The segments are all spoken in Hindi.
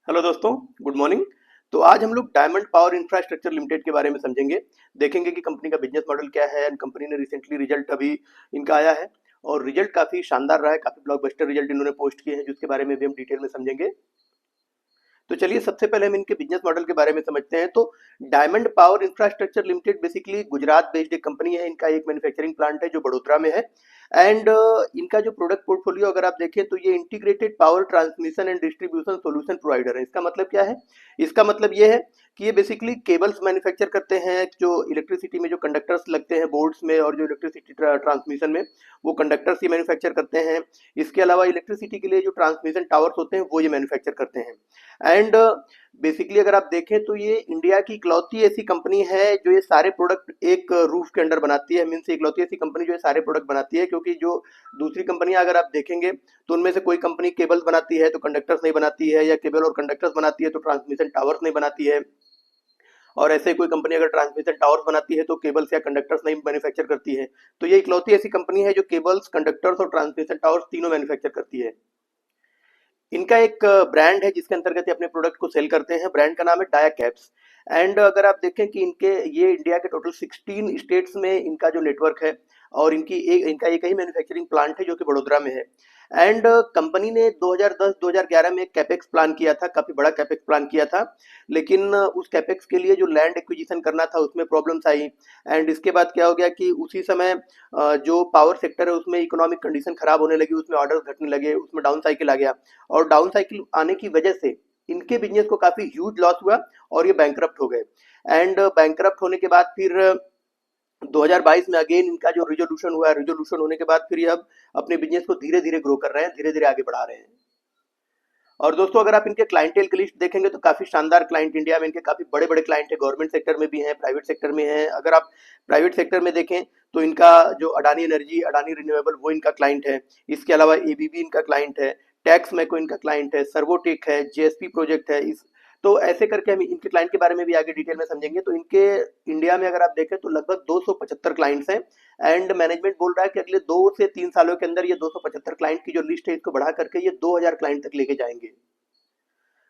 हेलो दोस्तों, गुड मॉर्निंग। तो आज हम लोग डायमंड पावर इंफ्रास्ट्रक्चर लिमिटेड के बारे में समझेंगे। देखेंगे कि कंपनी का बिजनेस मॉडल क्या है एंड कंपनी ने रिसेंटली रिजल्ट अभी इनका आया है और रिजल्ट काफ़ी शानदार रहा है, काफ़ी ब्लॉकबस्टर रिजल्ट इन्होंने पोस्ट किए हैं जिसके बारे में भी हम डिटेल में समझेंगे। तो चलिए सबसे पहले हम इनके बिजनेस मॉडल के बारे में समझते हैं। तो diamond power infrastructure limited basically Gujarat based एक कंपनी है। इनका एक मैन्युफैक्चरिंग प्लांट है जो बड़ोदरा में है एंड इनका जो प्रोडक्ट पोर्टफोलियो अगर आप देखें तो ये integrated power transmission and distribution solution provider है। इसका मतलब क्या है? इसका मतलब ये है कि ये बेसिकली केबल्स मैन्युफैक्चर करते हैं जो इलेक्ट्रिसिटी में जो कंडक्टर्स लगते हैं बोर्ड्स में और जो इलेक्ट्रिसिटी ट्रांसमिशन में वो कंडक्टर्स ही मैन्युफैक्चर करते हैं। इसके अलावा इलेक्ट्रिसिटी के लिए जो ट्रांसमिशन टावर्स होते हैं वो ये मैन्युफैक्चर करते हैं। एंड बेसिकली अगर आप देखें तो ये इंडिया की इकलौती ऐसी कंपनी है जो ये सारे प्रोडक्ट एक रूफ के अंडर बनाती है। मीन्स इकलौती ऐसी कंपनी जो ये सारे प्रोडक्ट बनाती है, क्योंकि जो दूसरी कंपनियां अगर आप देखेंगे तो उनमें से कोई कंपनी केबल्स बनाती है तो कंडक्टर्स नहीं बनाती है, या केबल और कंडक्टर्स बनाती है तो ट्रांसमिशन टावर्स नहीं बनाती है। और ऐसे ही कोई कंपनी अगर ट्रांसमिशन टावर्स बनाती है तो केबल्स या कंडक्टर्स नहीं मैन्युफैक्चर करती है। तो ये इकलौती ऐसी कंपनी है जो केबल्स, कंडक्टर्स और ट्रांसमिशन टावर्स तीनों मैन्युफैक्चर करती है। इनका एक ब्रांड है जिसके अंतर्गत ये अपने प्रोडक्ट को सेल करते हैं। ब्रांड का नाम है डाया कैप्स। एंड अगर आप देखें कि इनके ये इंडिया के टोटल 16 स्टेट्स में इनका जो नेटवर्क है और इनका एक ही मैन्युफैक्चरिंग प्लांट है जो कि बड़ोदरा में है। एंड कंपनी ने 2010-2011 में एक कैपेक्स प्लान किया था, काफ़ी बड़ा कैपेक्स प्लान किया था। लेकिन उस कैपेक्स के लिए जो लैंड एक्विजिशन करना था उसमें प्रॉब्लम्स आई। एंड इसके बाद क्या हो गया कि उसी समय जो पावर सेक्टर है उसमें इकोनॉमिक कंडीशन खराब होने लगी, उसमें ऑर्डर्स घटने लगे, उसमें डाउन साइकिल आ गया। और डाउन साइकिल आने की वजह से इनके बिजनेस को काफ़ी ह्यूज लॉस हुआ और ये बैंकरप्ट हो गए। एंड बैंकरप्ट होने के बाद फिर 2022 में अगेन इनका जो रिजोल्यूशन हुआ, रिजोल्यूशन होने के बाद फिर ये अब अपने बिजनेस को धीरे धीरे ग्रो कर रहे हैं, धीरे धीरे आगे बढ़ा रहे हैं। और दोस्तों अगर आप इनके क्लाइंटेल की लिस्ट देखेंगे तो काफ़ी शानदार क्लाइंट इंडिया में इनके काफ़ी बड़े बड़े क्लाइंट है। गवर्नमेंट सेक्टर में भी हैं, प्राइवेट सेक्टर में हैं। अगर आप प्राइवेट सेक्टर में देखें तो इनका जो अडानी एनर्जी, अडानी रिन्यूएबल वो इनका क्लाइंट है। इसके अलावा एबीबी इनका क्लाइंट है, टैक्स मैको इनका क्लाइंट है, सर्वोटेक है, जेएसपी प्रोजेक्ट है। इस तो ऐसे करके हम इनके क्लाइंट के बारे में भी आगे डिटेल में समझेंगे। तो इनके इंडिया में अगर आप देखें तो लगभग 275 क्लाइंट्स हैं। एंड मैनेजमेंट बोल रहा है कि अगले 2 से 3 सालों के अंदर ये 275 क्लाइंट की जो लिस्ट है इसको बढ़ा करके ये 2000 क्लाइंट तक लेके जाएंगे।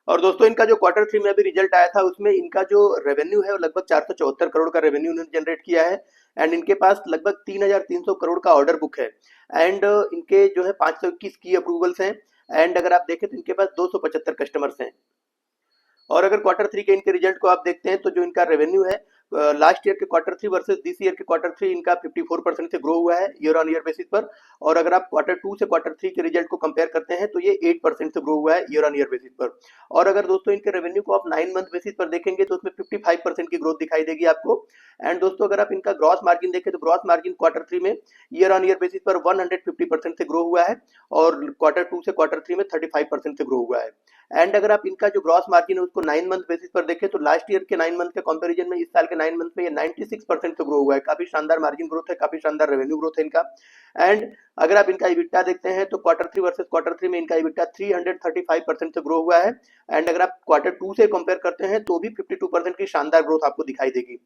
और दोस्तों इनका जो क्वार्टर थ्री में अभी रिजल्ट आया था उसमें इनका जो रेवेन्यू है वो लगभग 474 करोड़ का रेवेन्यू इन्होंने जनरेट किया है। एंड इनके पास लगभग 3300 करोड़ का ऑर्डर बुक है। एंड इनके जो है 521 की अप्रूवल्स हैं। एंड अगर आप देखें तो इनके पास 275 कस्टमर्स हैं। और अगर क्वार्टर थ्री के इनके रिजल्ट को आप देखते हैं तो जो इनका रेवेन्यू है लास्ट ईयर के quarter three versus this year के क्वार्टर थ्री इनका 54% से ग्रो हुआ है ईयर ऑन ईयर बेसिस पर। और अगर आप क्वार्टर टू से क्वार्टर थ्री के रिजल्ट को कंपेयर करते हैं तो ये 8% से ग्रो हुआ है ईयर ऑन ईयर बेसिस पर। और अगर दोस्तों इनके रेवेन्यू को आप 9 मंथ बेसिस पर देखेंगे तो उसमें 55% की ग्रोथ दिखाई देगी आपको। एंड दोस्तों अगर आप इनका ग्रॉस मार्जिन देखें तो ग्रॉस मार्जिन क्वार्टर थ्री में ईयर ऑन ईयर बेसिस पर 150% से ग्रो हुआ है और क्वार्टर टू से क्वार्टर थ्री में 35% से ग्रो हुआ है। एंड अगर आप इनका जो ग्रॉस मार्जिन है उसको 9 मंथ बेसिस पर देखें तो लास्ट ईयर के 9 मंथ के कंपैरिजन में इस साल के 9 मंथ में ये 96% से ग्रो हुआ है। काफी शानदार मार्जिन ग्रोथ है, काफी शानदार रेवेन्यू ग्रोथ है इनका। एंड अगर आप इनका इबिट्टा देखते हैं तो quarter three versus quarter three में इनका इबिट्टा 335% से ग्रो हुआ है। एंड अगर आप क्वार्टर टू से कंपेयर करते हैं तो भी 52% की शानदार ग्रोथ आपको दिखाई देगी।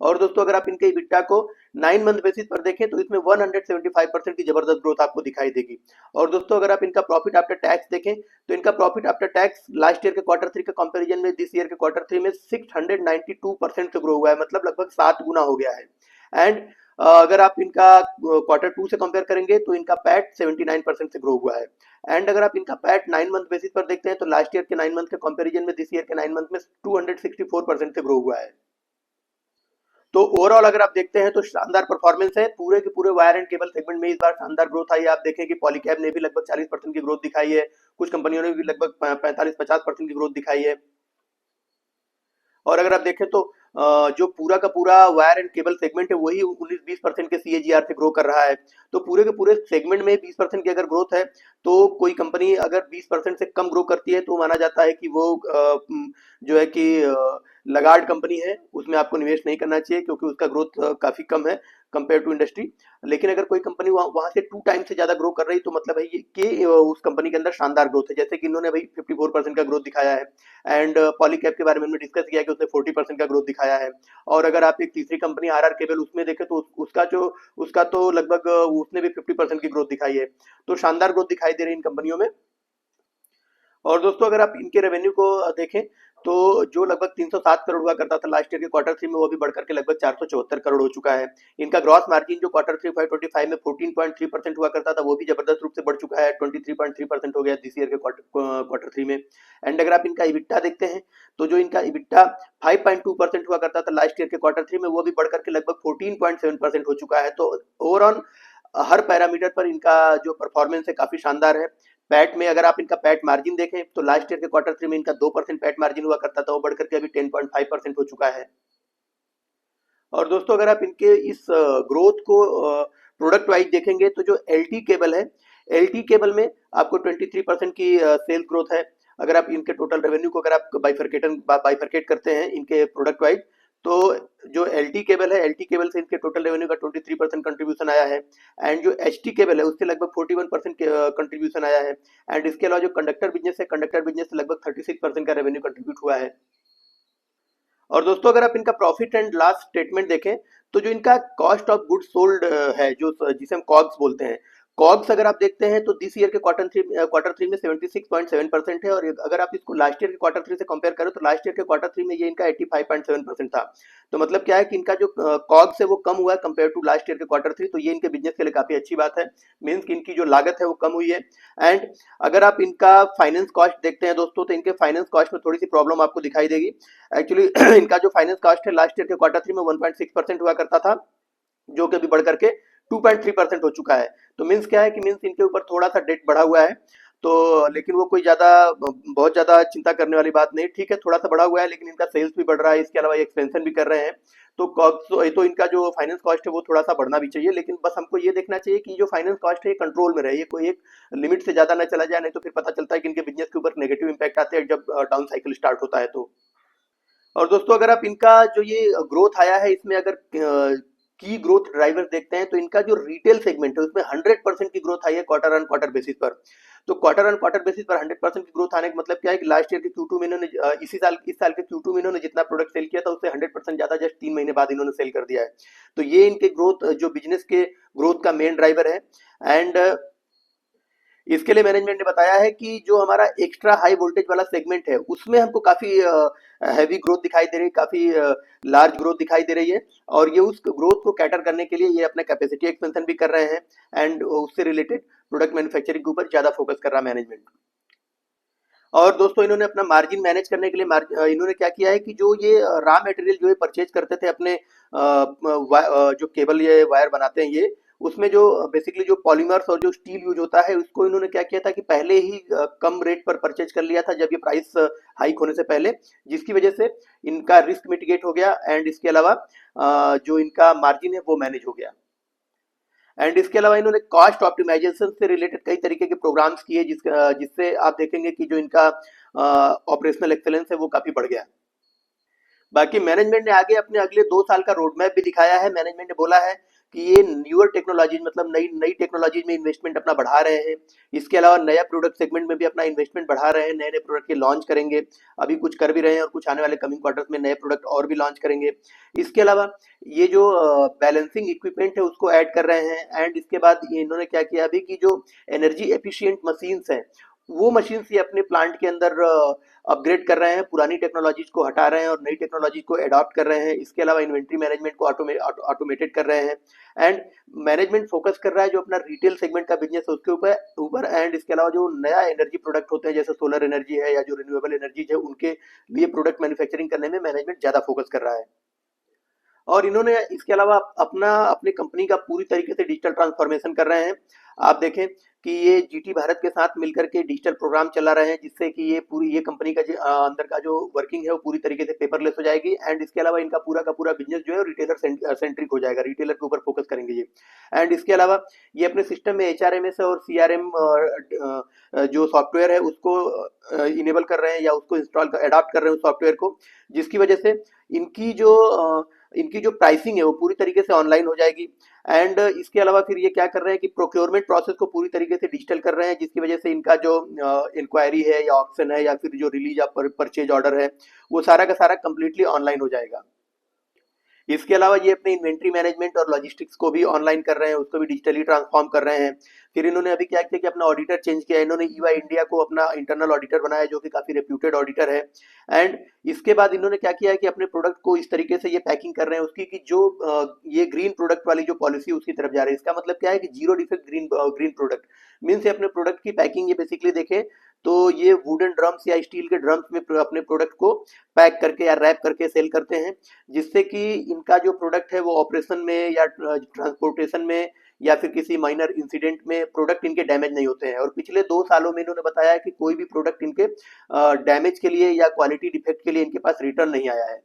और दोस्तों अगर आप इनके इबिट्टा को 9 मंथ बेसिस पर देखें तो इसमें 175% की जबरदस्त ग्रोथ आपको दिखाई देगी। और दोस्तों अगर आप इनका प्रॉफिट आफ्टर टैक्स देखें तो इनका profit after tax last year के क्वार्टर थ्री के कंपैरिजन में दिस ईयर के क्वार्टर थ्री में 692% से ग्रो हुआ है, मतलब लगभग 7 गुना हो गया है। एंड अगर आप इनका क्वार्टर टू से कंपेयर करेंगे तो इनका पैट 79% से ग्रो हुआ है। एंड अगर आप इनका पैट 9 मंथ बेसिस पर देखते हैं तो लास्ट ईयर के 9 मंथ के कंपैरिजन में दिस ईयर के 9 मंथ में 264% से ग्रो हुआ है। तो ओवरऑल अगर आप देखते हैं तो शानदार परफॉर्मेंस है पूरे के पूरे वायर एंड केबल सेगमेंट में। इस बार शानदार ग्रोथ आई है। आप देखें कि पॉलीकैब ने भी लगभग 40% की ग्रोथ दिखाई है, कुछ कंपनियों ने भी लगभग 45-50% की ग्रोथ दिखाई है। और अगर आप देखें तो जो पूरा का पूरा वायर एंड केबल सेगमेंट है वही 19-20% के सीएजीआर से ग्रो कर रहा है। तो पूरे के पूरे सेगमेंट में 20% की अगर ग्रोथ है तो कोई कंपनी अगर 20% से कम ग्रो करती है तो माना जाता है कि वो जो है कि लगार्ड कंपनी है, उसमें आपको निवेश नहीं करना चाहिए क्योंकि उसका ग्रोथ काफ़ी कम है कंपेयर टू इंडस्ट्री। लेकिन अगर कोई कंपनी वहाँ से 2 टाइम से ज़्यादा ग्रो कर रही तो मतलब है ये कि उस कंपनी के अंदर शानदार ग्रोथ है, जैसे कि इन्होंने भाई 54% का ग्रोथ दिखाया है। एंड पॉलीकैब के बारे में हमने डिस्कस किया कि उसने 40% का ग्रोथ दिखाया है। और अगर आप एक तीसरी कंपनी आरआर केबल उसमें देखें तो उसका तो लगभग उसने भी 50% की ग्रोथ दिखाई है। तो शानदार ग्रोथ दिखाई दे रही है इन कंपनियों में। और दोस्तों अगर आप इनके रेवेन्यू को देखें तो जो लगभग 307 करोड़ हुआ करता था लास्ट ईयर के क्वार्टर थ्री में, वो भी बढ़कर के लगभग 474 करोड़ हो चुका है। इनका ग्रॉस मार्जिन जो क्वार्टर थ्री 525 में 14.3% हुआ करता था, वो भी जबरदस्त रूप से बढ़ चुका है, 23.3% हो गया दिस ईयर के क्वार्टर थ्री में। एंड अगर आप इनका इबिट्टा देखते हैं तो जो इनका इबिट्टा 5.2% हुआ करता था लास्ट ईयर के क्वार्टर थ्री में, वो भी बढ़कर के लगभग 14.7% हो चुका है। तो ओवरऑल हर पैरामीटर पर इनका जो परफॉर्मेंस है काफी शानदार है। पैट में अगर आप इनका पैट मार्जिन देखें तो लास्ट ईयर के क्वार्टर थ्री में इनका 2% पैट मार्जिन हुआ करता था, वो बढ़कर के अभी 10.5% हो चुका है। और दोस्तों अगर आप इनके इस ग्रोथ को प्रोडक्ट वाइज देखेंगे तो जो एलटी केबल है, एलटी केबल में आपको 23% की सेल ग्रोथ है। अगर आप इनके टोटल रेवेन्यू को अगर आप बाइफरकेट करते हैं इनके प्रोडक्ट वाइज, तो जो एलटी केबल है, एलटी केबल से इनके टोटल रेवेन्यू का 23% कंट्रीब्यूशन आया है। एंड जो एचटी केबल है उससे लगभग 41% कंट्रीब्यूशन आया है। एंड इसके अलावा जो कंडक्टर बिजनेस है, कंडक्टर बिजनेस से लगभग 36% का रेवेन्यू कंट्रीब्यूट हुआ है। और दोस्तों अगर आप इनका प्रॉफिट एंड लॉस स्टेटमेंट देखें तो जो इनका कॉस्ट ऑफ गुड्स सोल्ड है, जो जिसे हम कॉग्स बोलते हैं, कॉग्स अगर आप देखते हैं तो दिस ईयर के क्वार्टर थ्री में 76.7% है। और अगर आप इसको लास्ट ईयर के क्वार्टर थ्री से कंपेयर करें तो लास्ट ईयर के क्वार्टर थ्री में ये इनका 85.7% था। तो मतलब क्या है कि इनका जो कॉग्स है वो कम हुआ है कंपेयर टू लास्ट ईयर के क्वार्टर थ्री, तो ये इनके बिजनेस के लिए काफी अच्छी बात है। मीन्स कि इनकी जो लागत है वो कम हुई है। एंड अगर आप इनका फाइनेंस कॉस्ट देखते हैं दोस्तों, तो इनके फाइनेंस कॉस्ट में थोड़ी सी प्रॉब्लम आपको दिखाई देगी। एक्चुअली इनका जो फाइनेंस कॉस्ट है लास्ट ईयर के क्वार्टर थ्री में 1.6% हुआ करता था, जो कि अभी बढ़ करके 2.3% हो चुका है। तो मीन्स क्या है कि मीन्स इनके ऊपर थोड़ा सा डेट बढ़ा हुआ है। तो लेकिन वो कोई ज्यादा बहुत ज्यादा चिंता करने वाली बात नहीं, ठीक है थोड़ा सा बढ़ा हुआ है, लेकिन इनका सेल्स भी बढ़ रहा है, इसके अलावा एक्सपेंशन भी कर रहे हैं। तो तो इनका जो फाइनेंस कॉस्ट है वो थोड़ा सा बढ़ना भी चाहिए, लेकिन बस हमको ये देखना चाहिए कि जो फाइनेंस कॉस्ट है ये कंट्रोल में रहे, ये कोई एक लिमिट से ज्यादा ना चला जाए, नहीं तो फिर पता चलता है कि इनके बिजनेस के ऊपर नेगेटिव इंपैक्ट आते हैं जब डाउन साइकिल स्टार्ट होता है तो। और दोस्तों अगर आप इनका जो ये ग्रोथ आया है इसमें अगर की ग्रोथ ड्राइवर देखते हैं तो इनका जो रिटेल सेगमेंट है उसमें 100% की ग्रोथ आई है क्वार्टर ऑन क्वार्टर बेसिस पर। तो क्वार्टर ऑन क्वार्टर बेसिस पर 100% की ग्रोथ आने का मतलब क्या है कि लास्ट ईयर के Q2 में इन्होंने इस साल के Q2 में इन्होंने जितना प्रोडक्ट सेल किया था उससे 100% ज्यादा जस्ट 3 महीने बाद इन्होंने सेल कर दिया है। तो ये इनके ग्रोथ जो बिजनेस के ग्रोथ का मेन ड्राइवर है। एंड इसके लिए मैनेजमेंट ने बताया है कि जो हमारा एक्स्ट्रा हाई वोल्टेज वाला सेगमेंट है उसमें हमको काफी हैवी ग्रोथ दिखाई दे रही है, काफी लार्ज ग्रोथ दिखाई दे रही है। और ये उस ग्रोथ को कैटर करने के लिए ये अपना कैपेसिटी एक्सपेंशन भी कर रहे हैं। एंड उससे रिलेटेड प्रोडक्ट मैन्युफैक्चरिंग के ऊपर ज्यादा फोकस कर रहा है मैनेजमेंट। और दोस्तों इन्होंने अपना मार्जिन मैनेज करने के लिए इन्होंने क्या किया है कि जो ये रॉ मटेरियल जो ये परचेज करते थे अपने जो केबल ये वायर बनाते हैं ये, उसमें जो बेसिकली जो पॉलीमर्स और जो स्टील यूज होता है उसको इन्होंने क्या किया था कि पहले ही कम रेट पर परचेज कर लिया था जब ये प्राइस हाइक होने से पहले, जिसकी वजह से इनका रिस्क मिटिगेट हो गया। एंड इसके अलावा जो इनका मार्जिन है वो मैनेज हो गया। एंड इसके अलावा इन्होंने कॉस्ट ऑप्टिमाइजेशन से रिलेटेड कई तरीके के प्रोग्राम्स किए जिससे आप देखेंगे कि जो इनका ऑपरेशनल एक्सेलेंस है वो काफी बढ़ गया। बाकी मैनेजमेंट ने आगे अपने अगले 2 साल का रोड मैप भी दिखाया है। मैनेजमेंट ने बोला है कि ये न्यूअर टेक्नोलॉजीज मतलब नई नई टेक्नोलॉजीज में इन्वेस्टमेंट अपना बढ़ा रहे हैं। इसके अलावा नया प्रोडक्ट सेगमेंट में भी अपना इन्वेस्टमेंट बढ़ा रहे हैं, नए नए प्रोडक्ट के लॉन्च करेंगे, अभी कुछ कर भी रहे हैं और कुछ आने वाले कमिंग क्वार्टर्स में नए प्रोडक्ट और भी लॉन्च करेंगे। इसके अलावा ये जो बैलेंसिंग इक्विपमेंट है उसको ऐड कर रहे हैं। एंड इसके बाद इन्होंने क्या किया अभी कि जो एनर्जी एफिशिएंट मशीन्स हैं वो मशीन्स ये अपने प्लांट के अंदर अपग्रेड कर रहे हैं, पुरानी टेक्नोलॉजीज को हटा रहे हैं और नई टेक्नोलॉजी को अडॉप्ट कर रहे हैं। इसके अलावा इन्वेंट्री मैनेजमेंट को ऑटोमेटेड कर रहे हैं। एंड मैनेजमेंट फोकस कर रहा है जो अपना रिटेल सेगमेंट का बिजनेस है उसके ऊपर। एंड इसके अलावा जो नया एनर्जी प्रोडक्ट होते हैं जैसे सोलर एनर्जी है या जो रिन्यूएबल एनर्जी है उनके लिए प्रोडक्ट मैन्युफैक्चरिंग करने में मैनेजमेंट ज्यादा फोकस कर रहा है। और इन्होंने इसके अलावा अपनी कंपनी का पूरी तरीके से डिजिटल ट्रांसफॉर्मेशन कर रहे हैं। आप देखें कि ये जीटी भारत के साथ मिलकर के डिजिटल प्रोग्राम चला रहे हैं जिससे कि ये कंपनी का अंदर का जो वर्किंग है वो पूरी तरीके से पेपरलेस हो जाएगी। एंड इसके अलावा इनका पूरा का पूरा बिजनेस जो है रिटेलर सेंट्रिक हो जाएगा, रिटेलर के ऊपर फोकस करेंगे ये। एंड इसके अलावा ये अपने सिस्टम में HRMS और CRM जो सॉफ्टवेयर है उसको इनेबल कर रहे हैं या उसको अडॉप्ट कर रहे हैं उस सॉफ्टवेयर को, जिसकी वजह से इनकी जो इनकी जो प्राइसिंग है वो पूरी तरीके से ऑनलाइन हो जाएगी। एंड इसके अलावा फिर ये क्या कर रहे हैं कि प्रोक्योरमेंट प्रोसेस को पूरी तरीके से डिजिटल कर रहे हैं, जिसकी वजह से इनका जो इंक्वायरी है या ऑप्शन है या फिर जो रिलीज या परचेज ऑर्डर है वो सारा का सारा कंप्लीटली ऑनलाइन हो जाएगा। इसके अलावा ये अपने इन्वेंट्री मैनेजमेंट और लॉजिस्टिक्स को भी ऑनलाइन कर रहे हैं, उसको भी डिजिटली ट्रांसफॉर्म कर रहे हैं। फिर इन्होंने अभी क्या किया कि अपना ऑडिटर चेंज किया, इन्होंने ईवाई इंडिया को अपना इंटरनल ऑडिटर बनाया जो कि काफ़ी रेप्यूटेड ऑडिटर है। एंड इसके बाद इन्होंने क्या किया है कि अपने प्रोडक्ट को इस तरीके से ये पैकिंग कर रहे हैं उसकी कि जो ये ग्रीन प्रोडक्ट वाली जो पॉलिसी उसकी तरफ जा रही है। इसका मतलब क्या है कि zero defect green green product means अपने प्रोडक्ट की पैकिंग ये बेसिकली देखें तो ये वुडन ड्रम्स या स्टील के ड्रम्स में अपने प्रोडक्ट को पैक करके या रैप करके सेल करते हैं, जिससे कि इनका जो प्रोडक्ट है वो ऑपरेशन में या ट्रांसपोर्टेशन में या फिर किसी माइनर इंसिडेंट में प्रोडक्ट इनके डैमेज नहीं होते हैं। और पिछले 2 सालों में इन्होंने बताया है कि कोई भी प्रोडक्ट इनके डैमेज के लिए या क्वालिटी डिफेक्ट के लिए इनके पास रिटर्न नहीं आया है।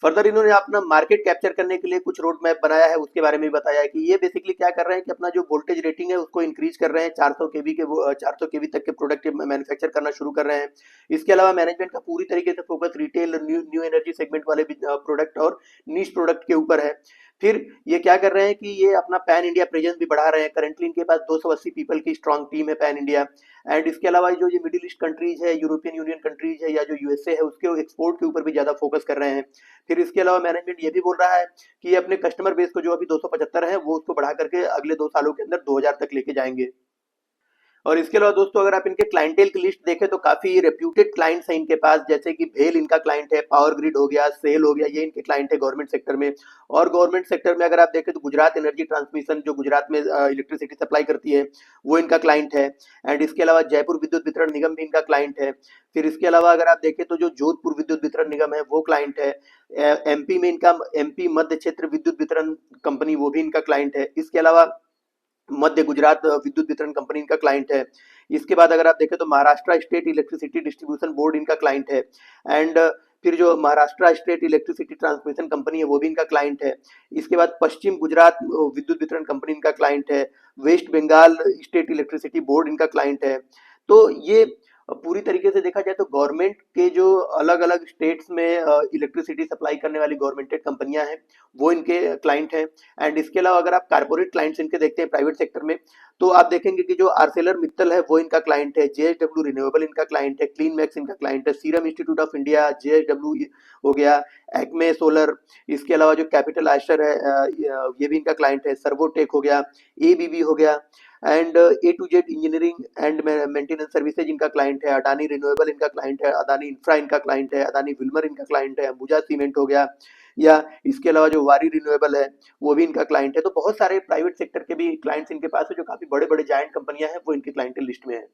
फर्दर इन्होंने अपना मार्केट कैप्चर करने के लिए कुछ रोड मैप बनाया है, उसके बारे में भी बताया है कि ये बेसिकली क्या कर रहे हैं कि अपना जो वोल्टेज रेटिंग है उसको इंक्रीज कर रहे हैं, 400 केवी के 400 केवी तक के प्रोडक्ट मैन्युफैक्चर करना शुरू कर रहे हैं। इसके अलावा मैनेजमेंट का पूरी तरीके से focus retail, new energy segment वाले प्रोडक्ट और नीश प्रोडक्ट के ऊपर है। फिर ये क्या कर रहे हैं कि ये अपना पैन इंडिया प्रेजेंस भी बढ़ा रहे हैं। करेंटली इनके पास 280 पीपल की स्ट्रॉन्ग टीम है पैन इंडिया। एंड इसके अलावा जो ये मिडिल ईस्ट कंट्रीज है, यूरोपियन यूनियन कंट्रीज है या जो यूएसए है उसके एक्सपोर्ट के ऊपर भी ज्यादा फोकस कर रहे हैं। फिर इसके अलावा मैनेजमेंट ये भी बोल रहा है कि ये अपने कस्टमर बेस को जो अभी 275 है वो उसको बढ़ा करके अगले 2 सालों के अंदर 2000 तक लेके जाएंगे। और इसके अलावा दोस्तों अगर आप इनके क्लाइंटेल की लिस्ट देखें तो काफी रेप्यूटेड क्लाइंट्स हैं इनके पास, जैसे कि भेल इनका क्लाइंट है, पावर ग्रिड हो गया, सेल हो गया, ये इनके क्लाइंट है गवर्नमेंट सेक्टर में। और गवर्नमेंट सेक्टर में अगर आप देखें तो गुजरात एनर्जी ट्रांसमिशन जो गुजरात में इलेक्ट्रिसिटी सप्लाई करती है वो इनका क्लाइंट है। एंड इसके अलावा जयपुर विद्युत वितरण निगम भी इनका क्लाइंट है। फिर इसके अलावा अगर आप देखें तो जो जोधपुर विद्युत वितरण निगम है वो क्लाइंट है। एमपी में इनका एमपी मध्य क्षेत्र विद्युत वितरण कंपनी वो भी इनका क्लाइंट है। इसके अलावा मध्य गुजरात विद्युत वितरण कंपनी इनका क्लाइंट है। इसके बाद अगर आप देखें तो Maharashtra state electricity distribution board इनका क्लाइंट है। एंड फिर जो Maharashtra state electricity transmission company है वो भी इनका क्लाइंट है। इसके बाद पश्चिम गुजरात विद्युत वितरण कंपनी इनका क्लाइंट है। West Bengal state electricity board इनका क्लाइंट है। तो ये पूरी तरीके से देखा जाए तो गवर्नमेंट के जो अलग अलग स्टेट्स में इलेक्ट्रिसिटी सप्लाई करने वाली गवर्नमेंटेड कंपनियां हैं वो इनके क्लाइंट हैं। एंड इसके अलावा अगर आप कारपोरेट क्लाइंट्स इनके देखते हैं प्राइवेट सेक्टर में तो आप देखेंगे कि जो आर्सेलर मित्तल है वो इनका क्लाइंट है, जेएसडब्ल्यू रिन्यूएबल इनका क्लाइंट है, क्लीन मैक्स इनका क्लाइंट है, serum institute of India JSW हो गया, एक्मे सोलर। इसके अलावा जो कैपिटल आयशर है ये भी इनका क्लाइंट है, सर्वोटेक हो गया, एबीबी हो गया। And A to Z engineering and maintenance services इनका क्लाइंट है, अडानी रिन्यूएबल इनका क्लाइंट है, अदानी इंफ्रा इनका क्लाइंट है, अदानी विल्मर इनका क्लाइंट है, अंबुजा सीमेंट हो गया, या इसके अलावा जो वारी रिन्यूएबल है वो भी इनका क्लाइंट है। तो बहुत सारे प्राइवेट सेक्टर के भी क्लाइंट्स इनके पास है जो काफी बड़े बड़े जायंट कंपनियां हैं वो इनके क्लाइंटल लिस्ट में है।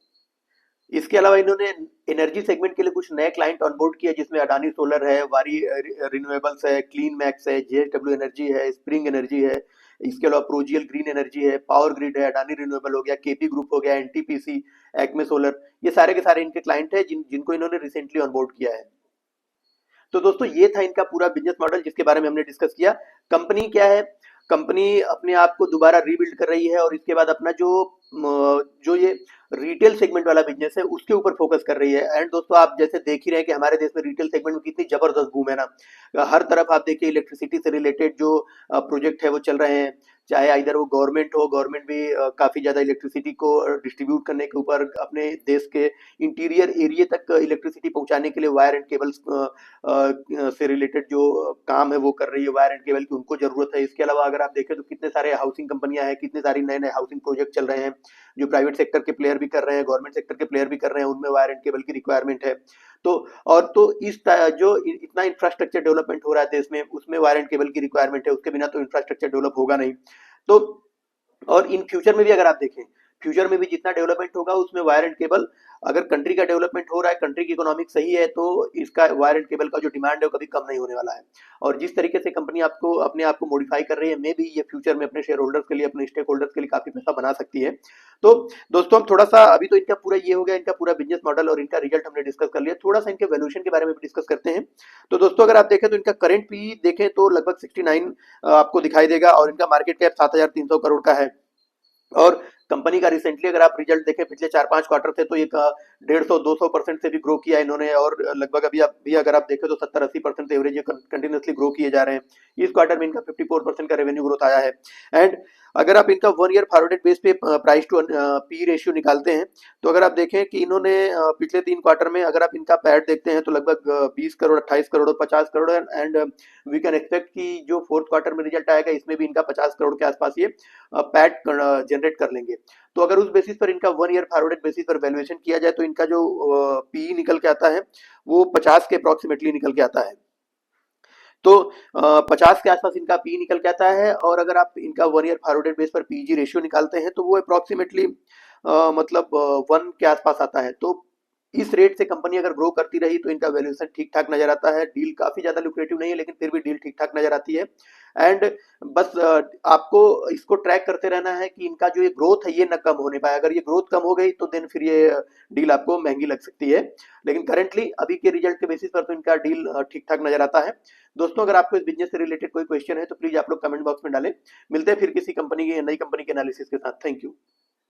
इसके अलावा इन्होंने एनर्जी सेगमेंट के लिए कुछ नए क्लाइंट ऑनबोर्ड किया जिसमें अडानी सोलर है, वारी रिन्यूएबल्स है, क्लीन मैक्स है, जेएसडब्ल्यू एनर्जी है, स्प्रिंग एनर्जी है। इसके अलावा प्रोजियल ग्रीन एनर्जी है, पावर ग्रिड है, अडानी रिन्यूएबल हो गया, केपी ग्रुप हो गया, एनटीपीसी, एक्मे सोलर। ये सारे के सारे इनके क्लाइंट है जिनको इन्होंने रिसेंटली ऑनबोर्ड किया है। तो दोस्तों ये था इनका पूरा बिजनेस मॉडल जिसके बारे में हमने डिस्कस किया। कंपनी क्या है, कंपनी अपने आप को दोबारा रीबिल्ड कर रही है और इसके बाद अपना जो ये रिटेल सेगमेंट वाला बिजनेस है उसके ऊपर फोकस कर रही है। एंड दोस्तों आप जैसे देख ही रहे हैं कि हमारे देश में रिटेल सेगमेंट में कितनी जबरदस्त बूम है ना। हर तरफ आप देखिए इलेक्ट्रिसिटी से रिलेटेड जो प्रोजेक्ट है वो चल रहे हैं, चाहे इधर वो गवर्नमेंट हो, गवर्नमेंट भी काफी ज्यादा इलेक्ट्रिसिटी को डिस्ट्रीब्यूट करने के ऊपर अपने देश के इंटीरियर एरिया तक इलेक्ट्रिसिटी पहुंचाने के लिए वायर एंड केबल्स से रिलेटेड जो काम है वो कर रही है, वायर एंड केबल की उनको जरूरत है। इसके अलावा अगर आप देखें तो कितने सारे हाउसिंग कंपनियां हैं, कितने सारी नए नए हाउसिंग प्रोजेक्ट चल रहे हैं जो प्राइवेट सेक्टर के प्लेयर भी कर रहे हैं, गवर्नमेंट सेक्टर के प्लेयर भी कर रहे हैं, उनमें वायर एंड केबल की रिक्वायरमेंट है। तो और तो जो इतना इंफ्रास्ट्रक्चर डेवलपमेंट हो रहा है देश में उसमें वायर एंड केबल की रिक्वायरमेंट है, उसके बिना तो इंफ्रास्ट्रक्चर डेवलप होगा नहीं। तो और इन फ्यूचर में भी अगर आप देखें, फ्यूचर में भी जितना डेवलपमेंट होगा उसमें वायर एंड केबल, अगर कंट्री का डेवलपमेंट हो रहा है, कंट्री की इकोनॉमिक सही है तो इसका वायर एंड केबल का जो डिमांड है वो कभी कम नहीं होने वाला है। और जिस तरीके से कंपनी आपको अपने आप को मॉडिफाई कर रही है, मे भी ये फ्यूचर में अपने शेयर होल्डर्स के लिए, अपने स्टेक होल्डर्स के लिए काफी पैसा बना सकती है। तो दोस्तों हम थोड़ा सा अभी तो इनका पूरा ये हो गया, इनका पूरा बिजनेस मॉडल और इनका रिजल्ट हमने डिस्कस कर लिया, थोड़ा सा इनके वैल्यूएशन के बारे में भी डिस्कस करते हैं। तो दोस्तों अगर आप देखें तो इनका करंट पी देखें तो लगभग 69 आपको दिखाई देगा और इनका मार्केट कैप 7300 करोड़ का है। और कंपनी का रिसेंटली अगर आप रिजल्ट देखें, पिछले 4-5 क्वार्टर थे तो ये 150-200% से भी ग्रो किया इन्होंने, और लगभग अभी आप भी अगर आप देखें तो 70-80% एवरेज ये कंटिन्यूअसली ग्रो किए जा रहे हैं। इस क्वार्टर में इनका 54% का रेवेन्यू ग्रोथ आया है। एंड अगर आप इनका 1 ईयर फॉरवर्डेड बेस पे प्राइस टू पी रेशियो निकालते हैं, तो अगर आप देखें कि इन्होंने पिछले 3 क्वार्टर में अगर आप इनका पैट देखते हैं तो लगभग 20 करोड़, 28 करोड़ और 50 करोड़ है। एंड वी कैन एक्सपेक्ट कि जो फोर्थ क्वार्टर में रिजल्ट आएगा इसमें भी इनका 50 करोड़ के आसपास ये पैट जनरेट कर लेंगे। तो अगर उस बेसिस पर इनका 1 ईयर फॉरवर्डेड बेसिस पर वैल्यूएशन किया जाए तो इनका जो पी निकल के आता है वो 50 के अप्रोक्सीमेटली निकल के आता है। तो 50 के आसपास इनका पी निकल के आता है, और अगर आप इनका 1 ईयर फॉरवर्डेड बेस पर पीजी रेशियो निकालते हैं तो वो अप्रोक्सीमेटली मतलब 1 के आसपास आता है। तो इस रेट से कंपनी अगर ग्रो करती रही तो इनका वैल्यूएशन ठीक ठाक नजर आता है। डील काफी ज्यादा लुक्रेटिव नहीं है लेकिन फिर भी डील ठीक ठाक नजर आती है। एंड बस आपको इसको ट्रैक करते रहना है कि इनका जो ये ग्रोथ है ये न कम होने पाए। अगर ये ग्रोथ कम हो गई तो देन फिर ये डील आपको महंगी लग सकती है, लेकिन करंटली अभी के रिजल्ट के बेसिस पर तो इनका डील ठीक ठाक नजर आता है। दोस्तों, अगर आपको इस बिजनेस से रिलेटेड कोई क्वेश्चन है तो प्लीज आप लोग कमेंट बॉक्स में डालें। मिलते हैं फिर किसी कंपनी की नई कंपनी के एनालिसिस के साथ। Thank you.